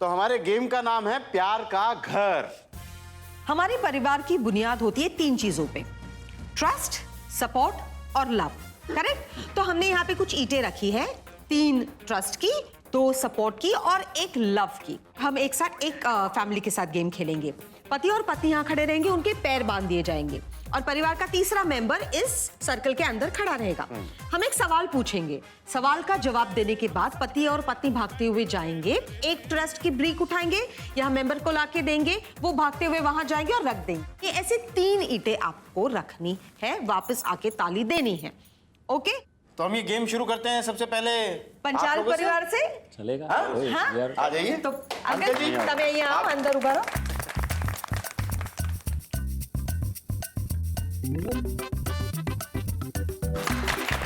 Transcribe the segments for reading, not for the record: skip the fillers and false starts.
तो हमारे गेम का नाम है प्यार का घर। हमारे परिवार की बुनियाद होती है 3 चीजों पे, ट्रस्ट, सपोर्ट और लव। करेक्ट? तो हमने यहाँ पे कुछ ईंटें रखी है, 3 ट्रस्ट की, 2 सपोर्ट की और 1 लव की। हम एक साथ एक फैमिली के साथ गेम खेलेंगे। पति और पत्नी यहाँ खड़े रहेंगे, उनके पैर बांध दिए जाएंगे और परिवार का तीसरा मेंबर इस सर्कल के अंदर खड़ा रहेगा। हम एक सवाल पूछेंगे, सवाल का जवाब देने के बाद पति और पत्नी भागते हुए जाएंगे, एक ट्रस्ट की ब्रिक उठाएंगे, यहाँ मेंबर को लाके देंगे, वो भागते हुए वहां जाएंगे और रख देंगे। ये ऐसे 3 ईंटें आपको रखनी है, वापस आके ताली देनी है। ओके, तो हम ये गेम शुरू करते हैं। सबसे पहले पंचाल परिवार से चलेगा। हाँ? आ जाइए। तो अंकल जी तब यहाँ अंदर उभा रहो।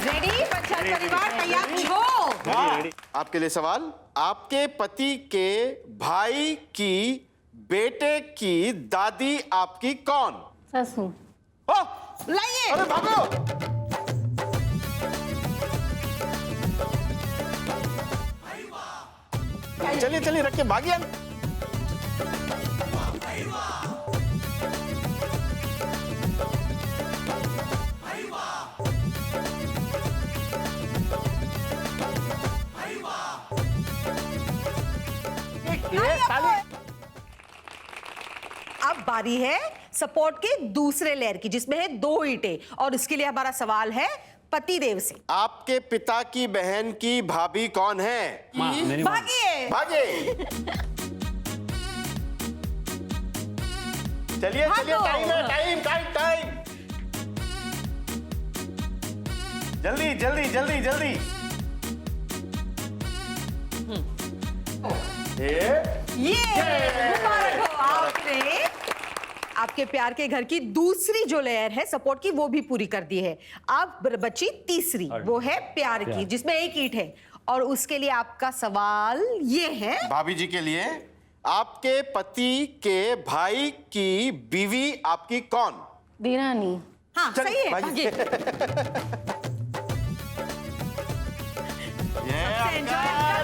रेडी? पंचाल परिवार तैयार हो? आपके लिए सवाल, आपके पति के भाई की बेटे की दादी आपकी कौन? ससु। ओ, लाइए। अरे भागो। चलिए चलिए, रख के भागिए। अब बारी है सपोर्ट के दूसरे लेयर की, जिसमें है 2 ईंटें, और इसके लिए हमारा सवाल है पति देव से। आपके पिता की बहन की भाभी कौन है? भागिए। भागे। चलिए चलिए, टाइम है, टाइम टाइम टाइम। जल्दी जल्दी जल्दी जल्दी। ये मुबारक हो, आपने आपके प्यार के घर की दूसरी जो लेयर है सपोर्ट की, वो भी पूरी कर दी है। अब बची तीसरी, वो है प्यार की, जिसमें 1 ईंट है। और उसके लिए आपका सवाल ये है, भाभी जी के लिए, आपके पति के भाई की बीवी आपकी कौन? दीरानी। हाँ चल, सही है, भागिए। ये एंजॉय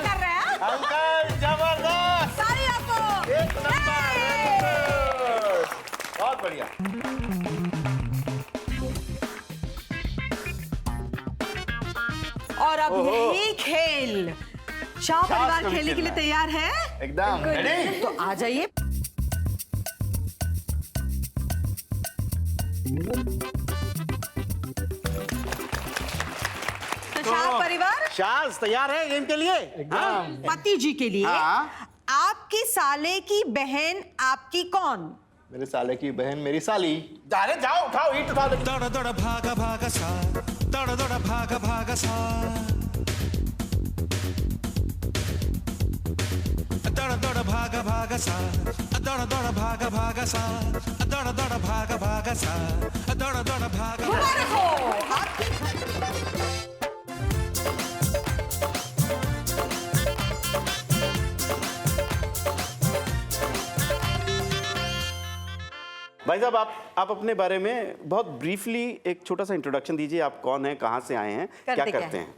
कर रहे हैं। अंकल जबरदस्त, सारी आपको। एक नंबर, बहुत बढ़िया। और अब यही खेल शाह परिवार खेलने के लिए तैयार है? एकदम रेडी। तो आ जाइए। तो शाह परिवार शाज तैयार है गेम के लिए? एकदम। पति जी के लिए, हाँ। आपकी साले की बहन आपकी कौन? मेरे साले की बहन मेरी साली। अरे जाओ, उठाओ, ईंट उठाओ। दौड़ दौड़ भागा भागा सा, दौड़ दौड़ भागा भागा सा, दौड़ दौड़ भागा भागा सा, दौड़ दौड़ भागा भागा सा, दौड़ दौड़ भागा भागा सा, दौड़ दौड़ भागा। मुबारक हो आपकी। भाई साहब, आप अपने बारे में बहुत ब्रीफली एक छोटा सा इंट्रोडक्शन दीजिए। आप कौन हैं, कहाँ से आए हैं, क्या करते हैं?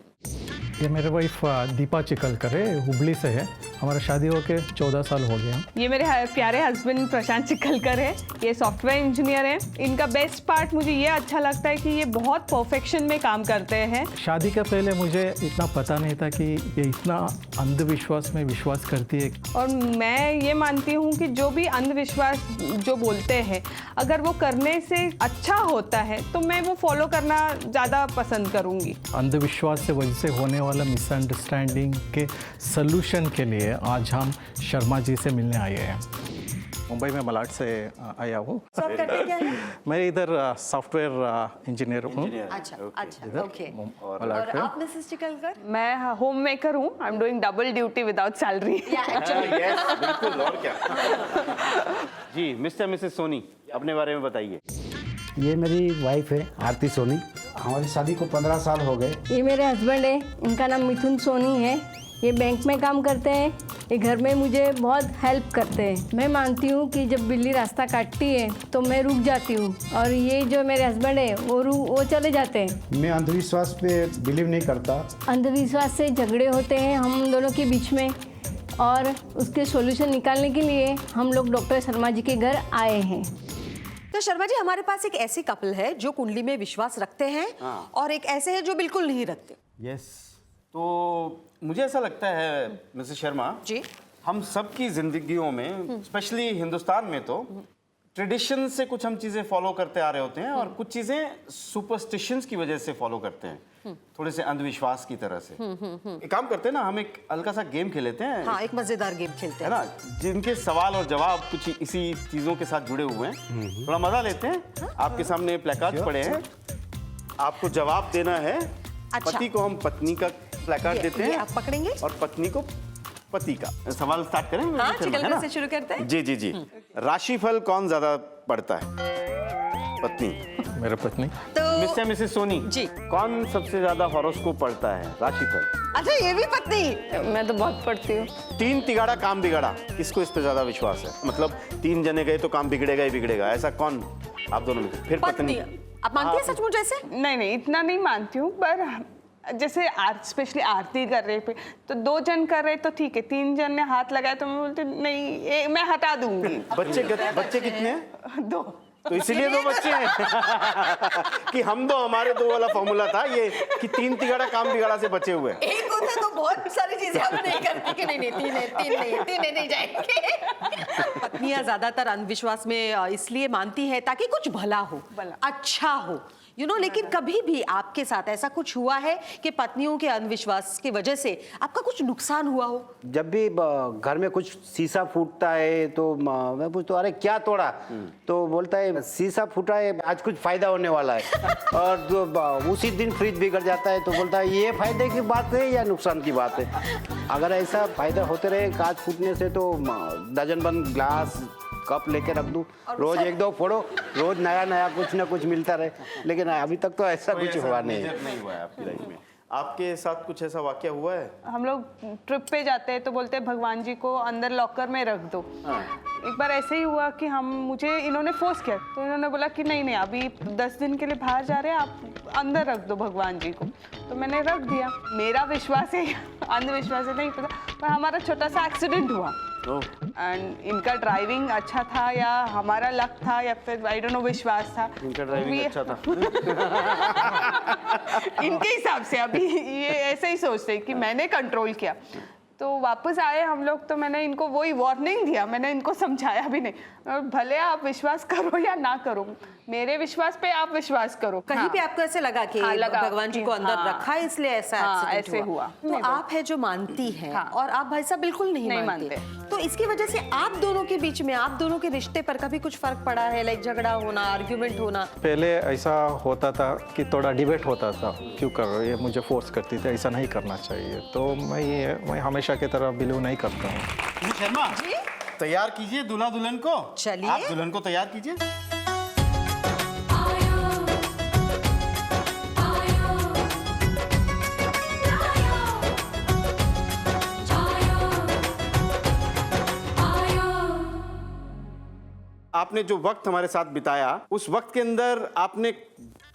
ये मेरे वाइफ दीपा चिकलकर है, हुबली से है। हमारा शादी होके 14 साल हो गया। ये मेरे प्यारे हस्बैंड प्रशांत चिखलकर है, ये सॉफ्टवेयर इंजीनियर है। इनका बेस्ट पार्ट मुझे ये अच्छा लगता है कि ये बहुत परफेक्शन में काम करते हैं। शादी के पहले मुझे इतना पता नहीं था कि ये इतना अंधविश्वास में विश्वास करती है। और मैं ये मानती हूँ कि जो भी अंधविश्वास जो बोलते हैं, अगर वो करने से अच्छा होता है तो मैं वो फॉलो करना ज़्यादा पसंद करूँगी। अंधविश्वास से वजह से होने वाला मिसअंडरस्टैंडिंग के सलूशन के लिए आज हम शर्मा जी से मिलने आए हैं। मुंबई में मलाड से आया हूँ। सब करते क्या है? मैं इधर सॉफ्टवेयर इंजीनियर हूँ। अच्छा अच्छा, ओके। और मलाड पे। आप मिसेस चिकलकर? मैं होम मेकर हूँ। I am doing double duty without salary. Yes, बिल्कुल, और क्या। जी मिस्टर मिसेस सोनी, अपने बारे में बताइए। ये मेरी वाइफ है आरती सोनी। हमारी शादी को 15 साल हो गए। ये मेरे हस्बैंड है, इनका नाम मिथुन सोनी है। ये बैंक में काम करते हैं। ये घर में मुझे बहुत हेल्प करते हैं। मैं मानती हूँ कि जब बिल्ली रास्ता काटती है तो मैं रुक जाती हूँ, और ये जो मेरे हस्बैंड है वो चले जाते हैं। मैं अंधविश्वास पे बिलीव नहीं करता। अंधविश्वास से झगड़े होते हैं हम दोनों के बीच में, और उसके सॉल्यूशन निकालने के लिए हम लोग डॉक्टर शर्मा जी के घर आए हैं। तो शर्मा जी, हमारे पास एक ऐसी कपल है जो कुंडली में विश्वास रखते हैं और एक ऐसे है जो बिल्कुल नहीं रखते। यस, तो मुझे ऐसा लगता है मिसेस शर्मा जी, हम सब की जिंदगियों में, स्पेशली हिंदुस्तान में तो ट्रेडिशन से कुछ हम चीजें फॉलो करते आ रहे होते हैं और कुछ चीजें सुपरस्टिशंस की वजह से फॉलो करते हैं, थोड़े से अंधविश्वास की तरह से। एक काम करते हैं ना, हम एक हल्का सा गेम खेल लेते हैं, हाँ, एक मजेदार गेम खेलते है हैं ना, जिनके सवाल और जवाब कुछ इसी चीजों के साथ जुड़े हुए हैं। थोड़ा मजा लेते हैं। आपके सामने प्लेकार्ड पड़े हैं, आपको जवाब देना है। अच्छा। पति को हम पत्नी का प्लेकार्ड देते ये हैं आप पकड़ेंगे? और पत्नी को पति का। सवाल स्टार्ट करें? हाँ, है चिकन ना? से शुरू करते हैं। जी जी जी। राशिफल कौन ज्यादा पढ़ता है? पत्नी। मेरे पत्नी। तो मिस्टर मिसेस सोनी जी। कौन सबसे ज्यादा हॉरोस्कोप पढ़ता है? राशिफल। अच्छा, ये भी पत्नी? मैं तो बहुत पढ़ती हूँ। 3 तिगाड़ा काम बिगाड़ा, किसको इस पे ज्यादा विश्वास है? मतलब 3 जने गए तो काम बिगड़ेगा ही बिगड़ेगा, ऐसा कौन आप दोनों में? फिर पत्नी। आप मानती हैं सचमुच ऐसे? नहीं, इतना नहीं मानती हूँ, पर जैसे स्पेशली आरती कर रहे पे तो 2 जन कर रहे तो ठीक है, 3 जन ने हाथ लगाया तो मैं बोलती नहीं, मैं हटा दूंगी। बच्चे कितने हैं? 2। तो इसीलिए 2 बच्चे हैं कि हम 2, हमारे 2 वाला फॉर्मूला था ये कि 3 तिगाड़ा काम बिगाड़ा से बचे हुए हैं। एक होता तो बहुत सारी चीजें हम नहीं करते कि नहीं, 3 नहीं जाएंगे। पत्नियां ज्यादातर अंधविश्वास में इसलिए मानती है ताकि कुछ भला हो, अच्छा हो, लेकिन कभी भी आपके साथ ऐसा कुछ हुआ है कि पत्नियों के अंधविश्वास की वजह से आपका कुछ नुकसान हुआ हो? जब भी घर में कुछ शीशा फूटता है तो मैं पूछता हूँ, अरे क्या तोड़ा? तो बोलता है शीशा फूटा है, आज कुछ फायदा होने वाला है। और जो उसी दिन फ्रिज बिगड़ जाता है तो बोलता है ये फायदे की बात है या नुकसान की बात है? अगर ऐसा फायदा होते रहे कांच फूटने से तो दर्जन बंद ग्लास कप लेके रख दूं, रोज 1-2 फोड़ो, रोज नया कुछ ना कुछ मिलता रहे। लेकिन अभी तक तो ऐसा कुछ हुआ नहीं है। नहीं हुआ है आपकी लाइफ में? आपके साथ कुछ ऐसा वाकया हुआ है? हम लोग ट्रिप पे जाते हैं तो बोलते हैं भगवान जी को अंदर लॉकर में रख दो। एक बार ऐसे ही हुआ कि मुझे इन्होंने फोर्स किया, तो इन्होंने बोला कि नहीं अभी 10 दिन के लिए बाहर जा रहे हैं, आप अंदर रख दो भगवान जी को। तो मैंने रख दिया। मेरा विश्वास है, अंधविश्वास है नहीं पता, पर हमारा छोटा सा एक्सीडेंट हुआ एंड इनका ड्राइविंग अच्छा था या हमारा लक था या फिर आई डोंट नो विश्वास था। इनका ड्राइविंग अच्छा था। इनके हिसाब से अभी ये ऐसे ही सोचते हैं कि मैंने कंट्रोल किया। तो वापस आए हम लोग तो मैंने इनको वही वार्निंग दिया, मैंने इनको समझाया भी नहीं, भले आप विश्वास करो या ना करो, मेरे विश्वास पे आप विश्वास करो। कहीं पे आपको ऐसे लगा कि लगा भगवान जी को अंदर रखा है इसलिए ऐसा एक्सीडेंट ऐसे हुआ। तो आप है जो मानती हैं और आप भाई साहब बिल्कुल नहीं मानते। तो इसकी वजह से आप दोनों के बीच में, आप दोनों के रिश्ते पर कभी कुछ फर्क पड़ा है? लाइक झगड़ा होना, आर्ग्यूमेंट होना? पहले ऐसा होता था कि थोड़ा डिबेट होता था, क्यों कर रहे हो, ये मुझे फोर्स करती थी, ऐसा नहीं करना चाहिए। तो मैं हमेशा की तरह बिलीव नहीं करता हूँ। शर्मा जी, तैयार कीजिए दूल्हा दुल्हन को। चलिए। आप दुल्हन को तैयार कीजिए। आपने जो वक्त हमारे साथ बिताया, उस वक्त के अंदर आपने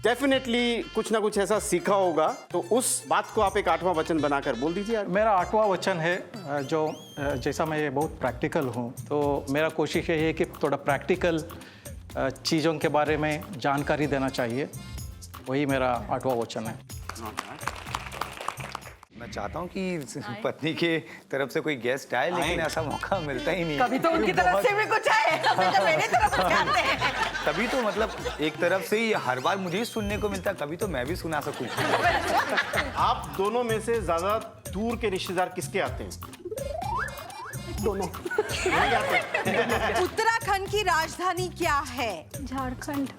डेफिनेटली कुछ ना कुछ ऐसा सीखा होगा, तो उस बात को आप एक 8वां वचन बनाकर बोल दीजिए। मेरा 8वां वचन है जो जैसा मैं ये बहुत प्रैक्टिकल हूँ, तो मेरा कोशिश ये है कि थोड़ा प्रैक्टिकल चीज़ों के बारे में जानकारी देना चाहिए, वही मेरा 8वां वचन है। मैं चाहता हूँ कि पत्नी के तरफ से कोई गेस्ट आए, लेकिन ऐसा मौका मिलता ही नहीं। कभी तो उनकी तरफ से भी कुछ आए, कभी तो मेरी तरफ से आते हैं। तभी तो मतलब एक तरफ से ही हर बार मुझे ही सुनने को मिलता, कभी तो मैं भी सुना सकूं। आप दोनों में से ज्यादा दूर के रिश्तेदार किसके आते हैं? दोनों। उत्तराखंड की राजधानी क्या है? झारखंड।